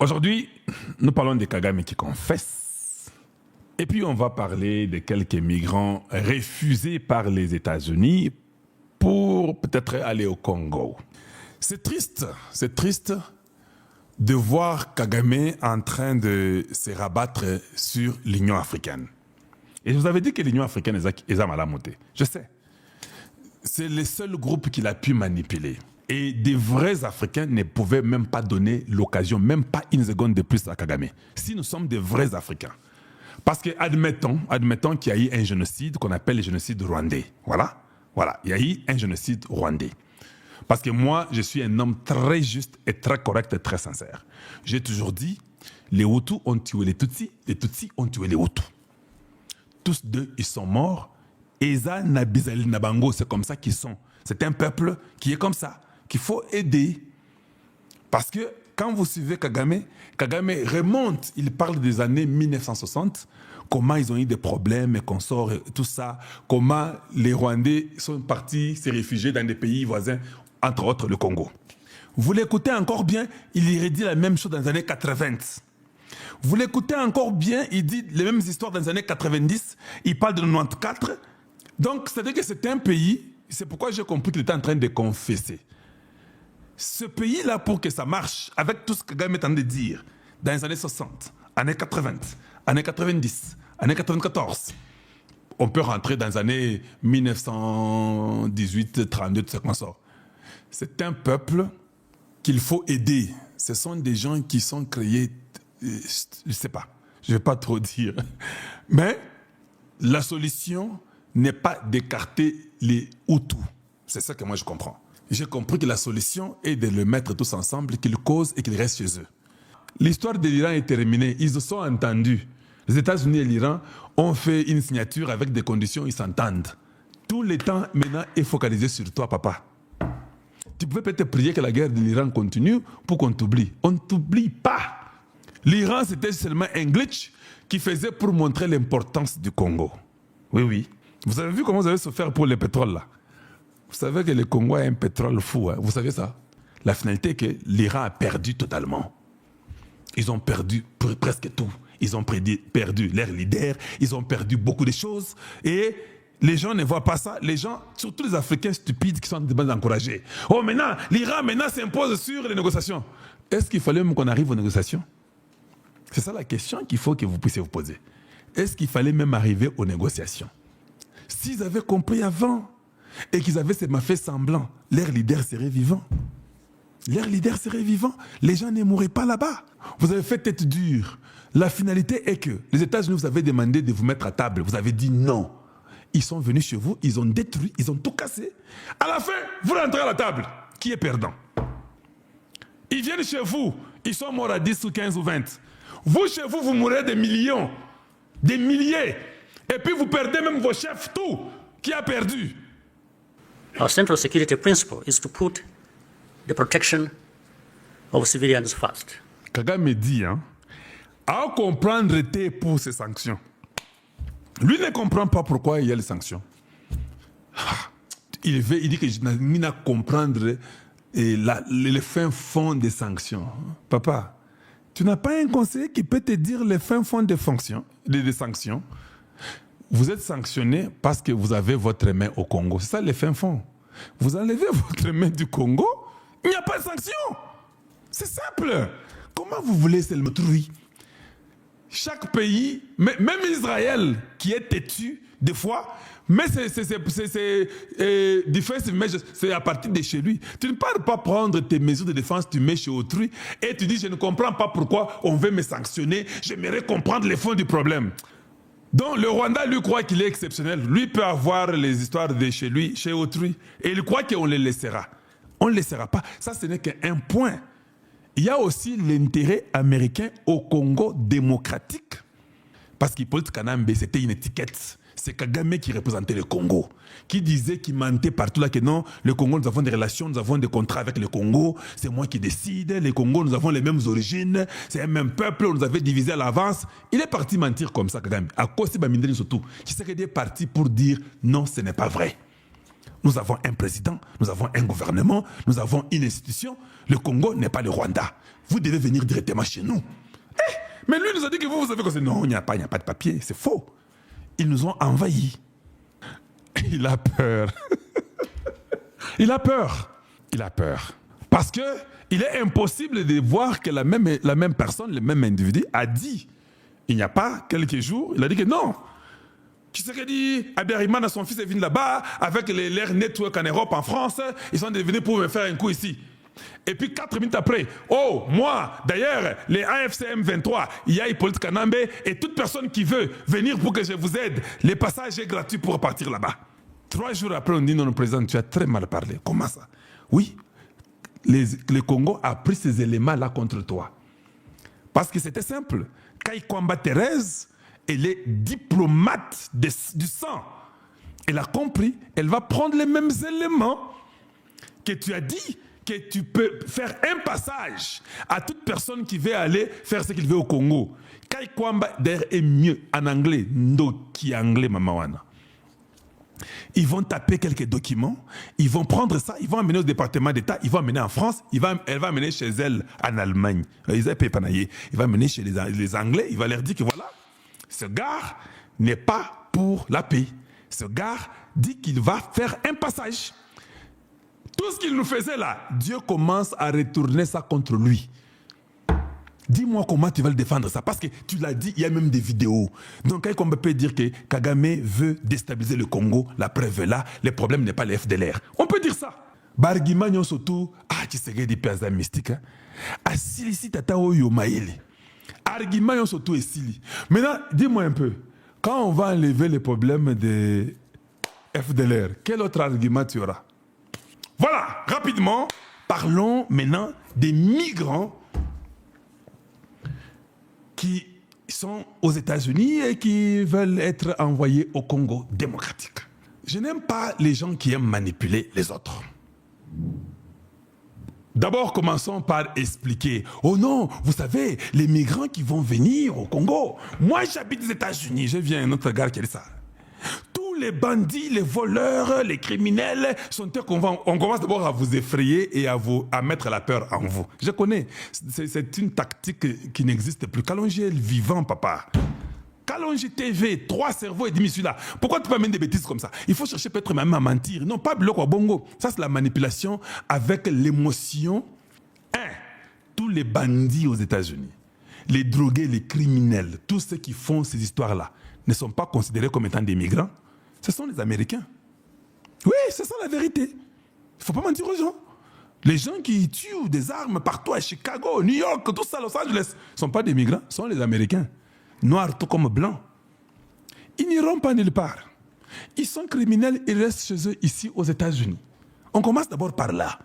Aujourd'hui, nous parlons de Kagame qui confesse. Et puis, on va parler de quelques migrants refusés par les États-Unis pour peut-être aller au Congo. C'est triste de voir Kagame en train de se rabattre sur l'Union africaine. Et je vous avais dit que l'Union africaine est à malamoté. Je sais. C'est le seul groupe qu'il a pu manipuler. Et des vrais Africains ne pouvaient même pas donner l'occasion, même pas une seconde de plus à Kagame. Si nous sommes des vrais Africains. Parce que, admettons qu'il y a eu un génocide qu'on appelle le génocide rwandais. Voilà, il y a eu un génocide rwandais. Parce que moi, je suis un homme très juste et très correct et très sincère. J'ai toujours dit, les Hutus ont tué les Tutsis ont tué les Hutus. Tous deux, ils sont morts. Eza Nabizali Nabango, c'est comme ça qu'ils sont. C'est un peuple qui est comme ça, qu'il faut aider. Parce que quand vous suivez Kagame remonte, il parle des années 1960, comment ils ont eu des problèmes et qu'on sort et tout ça, comment les Rwandais sont partis se réfugier dans des pays voisins, entre autres le Congo. Vous l'écoutez encore bien, il y redit la même chose dans les années 80. Vous l'écoutez encore bien, il dit les mêmes histoires dans les années 90, il parle de 94. Donc, c'est-à-dire que c'est un pays, c'est pourquoi j'ai compris qu'il était en train de confesser. Ce pays-là, pour que ça marche, avec tout ce que Kagame est en train de dire, dans les années 60, années 80, années 90, années 94, on peut rentrer dans les années 1918, 32, tout ça qu'on sort. C'est un peuple qu'il faut aider. Ce sont des gens qui sont créés, je ne sais pas, je ne vais pas trop dire. Mais la solution n'est pas d'écarter les Hutus. C'est ça que moi je comprends. J'ai compris que la solution est de les mettre tous ensemble, qu'ils causent et qu'ils restent chez eux. L'histoire de l'Iran est terminée. Ils se sont entendus. Les États-Unis et l'Iran ont fait une signature avec des conditions, ils s'entendent. Tout le temps maintenant est focalisé sur toi, papa. Tu pouvais peut-être prier que la guerre de l'Iran continue pour qu'on t'oublie. On ne t'oublie pas. L'Iran, c'était seulement un glitch qui faisait pour montrer l'importance du Congo. Oui. Vous avez vu comment vous allez se faire pour le pétrole là? Vous savez que le Congo a un pétrole fou, hein? Vous savez ça? La finalité est que l'Iran a perdu totalement. Ils ont perdu presque tout. Ils ont perdu leur leader, ils ont perdu beaucoup de choses. Et les gens ne voient pas ça. Les gens, surtout les Africains stupides qui sont encouragés. Oh maintenant, l'Iran maintenant s'impose sur les négociations. Est-ce qu'il fallait même qu'on arrive aux négociations? C'est ça la question qu'il faut que vous puissiez vous poser. Est-ce qu'il fallait même arriver aux négociations? S'ils avaient compris avant et qu'ils avaient fait semblant, leur leader serait vivant. Leur leader serait vivant. Les gens ne mourraient pas là-bas. Vous avez fait tête dure. La finalité est que les États-Unis vous avaient demandé de vous mettre à table. Vous avez dit non. Ils sont venus chez vous, ils ont détruit, ils ont tout cassé. À la fin, vous rentrez à la table. Qui est perdant? Ils viennent chez vous, ils sont morts à 10 ou 15 ou 20. Vous, chez vous, vous mourrez des millions, des milliers. Et puis vous perdez même vos chefs, tout. Qui a perdu? Our central security principle is to put the protection of civilians first. Kagame dit, à comprendre pour ces sanctions. Lui ne comprend pas pourquoi il y a les sanctions. Il dit que je n'ai à comprendre le fin fond des sanctions. Papa, tu n'as pas un conseiller qui peut te dire le fin fond des sanctions. Vous êtes sanctionné parce que vous avez votre main au Congo. C'est ça le fin fond. Vous enlevez votre main du Congo, il n'y a pas de sanction. C'est simple. Comment vous voulez se le détruire? Chaque pays, même Israël, qui est têtu, des fois, mais c'est à partir de chez lui. Tu ne peux pas prendre tes mesures de défense, tu mets chez autrui, et tu dis, je ne comprends pas pourquoi on veut me sanctionner, j'aimerais comprendre les fonds du problème. Donc le Rwanda, lui, croit qu'il est exceptionnel. Lui peut avoir les histoires de chez lui, chez autrui, et il croit qu'on les laissera. On ne les laissera pas. Ça, ce n'est qu'un point. Il y a aussi l'intérêt américain au Congo démocratique. Parce qu'Hippolyte Kanambe, c'était une étiquette. C'est Kagame qui représentait le Congo, qui disait, qui mentait partout là que non, le Congo, nous avons des relations, nous avons des contrats avec le Congo, c'est moi qui décide, les Congos, nous avons les mêmes origines, c'est un même peuple, on nous avait divisé à l'avance. Il est parti mentir comme ça, Kagame. À cause de Bamindeli surtout, qui est parti pour dire non, ce n'est pas vrai. Nous avons un président, nous avons un gouvernement, nous avons une institution. Le Congo n'est pas le Rwanda. Vous devez venir directement chez nous. Mais lui nous a dit que vous avez conseillé. Non, il n'y a pas de papier. C'est faux. Ils nous ont envahis. Il a peur. Il a peur. Il a peur. Parce que il est impossible de voir que la même personne, le même individu a dit, il n'y a pas quelques jours, il a dit que non. Tshisekedi, Abiyarimana, son fils est venu là-bas avec l'Air Network en Europe, en France. Ils sont venus pour me faire un coup ici. Et puis 4 minutes après, oh, moi, d'ailleurs, les AFCM 23, il y a Hippolyte Kanambe et toute personne qui veut venir pour que je vous aide, les passages est gratuit pour partir là-bas. 3 jours après, on dit non, président, tu as très mal parlé. Comment ça? Oui, le Congo a pris ces éléments-là contre toi. Parce que c'était simple. Kaikwamba Thérèse, elle est diplomate du sang. Elle a compris, elle va prendre les mêmes éléments que tu as dit, que tu peux faire un passage à toute personne qui veut aller faire ce qu'il veut au Congo. Kaikwamba, d'ailleurs, est mieux en anglais. Ndoki anglais, mamawana. Ils vont taper quelques documents, ils vont prendre ça, ils vont amener au département d'État, ils vont amener en France, elle va amener chez elle en Allemagne. Il va amener chez les Anglais, il va leur dire que voilà, ce gars n'est pas pour la paix. Ce gars dit qu'il va faire un passage. Tout ce qu'il nous faisait là, Dieu commence à retourner ça contre lui. Dis-moi comment tu vas le défendre ça. Parce que tu l'as dit, il y a même des vidéos. Donc, quand on peut dire que Kagame veut déstabiliser le Congo, la preuve est là, le problème n'est pas les FDLR. On peut dire ça. Barguimagnon surtout, tu sais des paysages mystiques. Asilisi tata oyo maele. Argumagnon surtout et sili. Maintenant, dis-moi un peu, quand on va enlever les problèmes des FDLR, quel autre argument tu auras? Voilà, rapidement, parlons maintenant des migrants qui sont aux États-Unis et qui veulent être envoyés au Congo démocratique. Je n'aime pas les gens qui aiment manipuler les autres. D'abord, commençons par expliquer. Oh non, vous savez, les migrants qui vont venir au Congo. Moi, j'habite aux États-Unis. Je viens à un autre gars qui a dit ça. Tous les bandits, les voleurs, les criminels sont eux qu'on va. On commence d'abord à vous effrayer et à mettre la peur en vous. Je connais. C'est une tactique qui n'existe plus. Kalonji est vivant, papa. Kalonji TV, 3 cerveaux et demi celui-là. Pourquoi tu peux amener des bêtises comme ça? Il faut chercher peut-être même à mentir. Non, pas bloc à bongo. Ça, c'est la manipulation avec l'émotion. Tous les bandits aux États-Unis, les drogués, les criminels, tous ceux qui font ces histoires-là, ne sont pas considérés comme étant des migrants. Ce sont les Américains. Oui, c'est ça la vérité. Il ne faut pas mentir aux gens. Les gens qui tuent des armes partout à Chicago, New York, tout ça, Los Angeles, ne sont pas des migrants, ce sont les Américains. Noirs tout comme blancs. Ils n'iront pas nulle part. Ils sont criminels, ils restent chez eux ici aux États-Unis. On commence d'abord par là.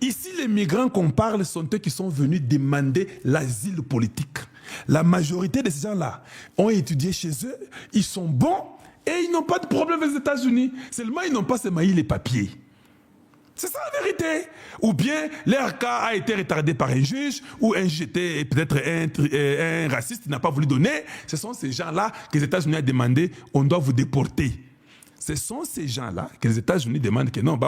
Ici, les migrants qu'on parle sont eux qui sont venus demander l'asile politique. La majorité de ces gens-là ont étudié chez eux, ils sont bons et ils n'ont pas de problème aux États-Unis. Seulement, ils n'ont pas les papiers. C'est ça la vérité. Ou bien leur cas a été retardé par un juge, ou un juge était peut-être un raciste, il n'a pas voulu donner. Ce sont ces gens-là que les États-Unis ont demandé, on doit vous déporter. Ce sont ces gens-là que les États-Unis demandent que non,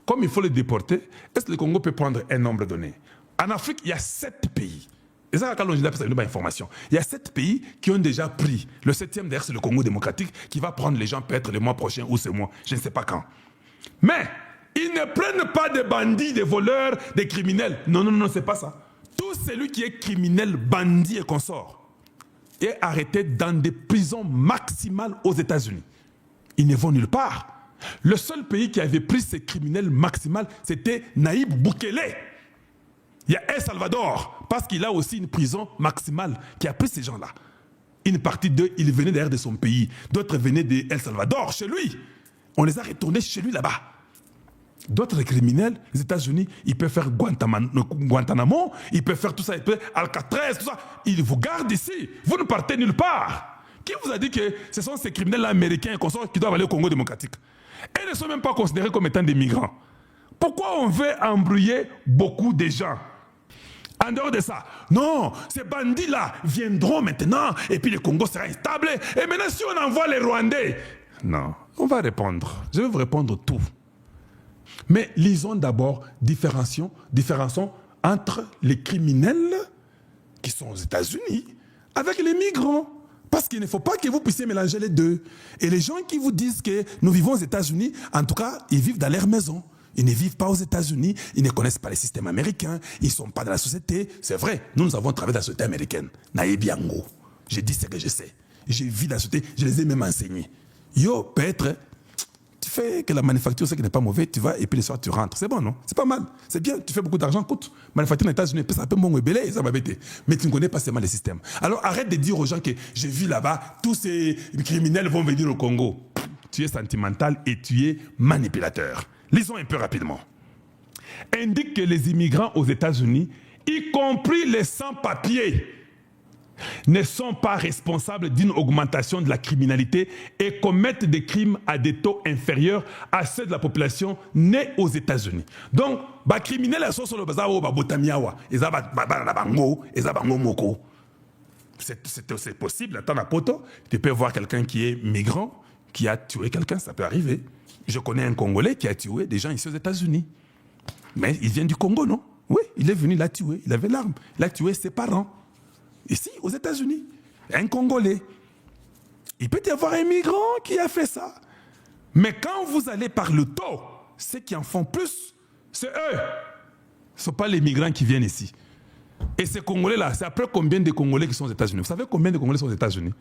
comme il faut les déporter, est-ce que le Congo peut prendre un nombre donné? En Afrique, il y a 7 pays. Et ça, quand on dit ça, c'est une information. Il y a 7 pays qui ont déjà pris. Le 7e, d'ailleurs, c'est le Congo démocratique qui va prendre les gens peut-être le mois prochain ou ce mois. Je ne sais pas quand. Mais ils ne prennent pas des bandits, des voleurs, des criminels. Non, non, non, c'est pas ça. Tout celui qui est criminel, bandit et consort est arrêté dans des prisons maximales aux États-Unis. Ils ne vont nulle part. Le seul pays qui avait pris ces criminels maximales, c'était Naïb Boukele. Il y a El Salvador, parce qu'il a aussi une prison maximale qui a pris ces gens-là. Une partie d'eux, ils venaient d'ailleurs de son pays. D'autres venaient de El Salvador, chez lui. On les a retournés chez lui là-bas. D'autres criminels, les États-Unis, ils peuvent faire Guantanamo, ils peuvent faire tout ça, ils peuvent Alcatraz, tout ça. Ils vous gardent ici. Vous ne partez nulle part. Qui vous a dit que ce sont ces criminels américains et consorts qui doivent aller au Congo démocratique? Ils ne sont même pas considérés comme étant des migrants. Pourquoi on veut embrouiller beaucoup de gens? En dehors de ça, non, ces bandits-là viendront maintenant et puis le Congo sera instable. Et maintenant, si on envoie les Rwandais, Non, on va répondre. Je vais vous répondre tout. Mais lisons d'abord, différencions entre les criminels qui sont aux États-Unis avec les migrants. Parce qu'il ne faut pas que vous puissiez mélanger les deux. Et les gens qui vous disent que nous vivons aux États-Unis, en tout cas, ils vivent dans leur maison. Ils ne vivent pas aux États-Unis, ils ne connaissent pas les systèmes américains, ils ne sont pas dans la société. C'est vrai, nous avons travaillé dans la société américaine. Naïbiango. J'ai dit ce que je sais. J'ai vu la société, je les ai même enseignés. Yo, peut-être, tu fais que la manufacture, ce qui n'est pas mauvais, tu vas et puis le soir tu rentres. C'est bon, non? C'est pas mal. C'est bien, tu fais beaucoup d'argent, coûte. Manufacture aux États-Unis, ça peut bon belé, ça va bêter. Mais tu ne connais pas seulement les systèmes. Alors arrête de dire aux gens que j'ai vu là-bas, tous ces criminels vont venir au Congo. Tu es sentimental et tu es manipulateur. Lisons un peu rapidement. Indique que les immigrants aux États-Unis, y compris les sans-papiers, ne sont pas responsables d'une augmentation de la criminalité et commettent des crimes à des taux inférieurs à ceux de la population née aux États-Unis. Donc, les criminels sont sur le bazar, c'est possible, attends la poto, tu peux voir quelqu'un qui est migrant, qui a tué quelqu'un, ça peut arriver. Je connais un Congolais qui a tué des gens ici aux États-Unis. Mais il vient du Congo, non? Oui, il est venu, il a tué, il avait l'arme, il a tué ses parents. Ici, aux États-Unis, un Congolais. Il peut y avoir un migrant qui a fait ça. Mais quand vous allez par le taux, ceux qui en font plus, c'est eux. Ce ne sont pas les migrants qui viennent ici. Et ces Congolais-là, c'est après combien de Congolais qui sont aux États-Unis? Vous savez combien de Congolais sont aux États-Unis?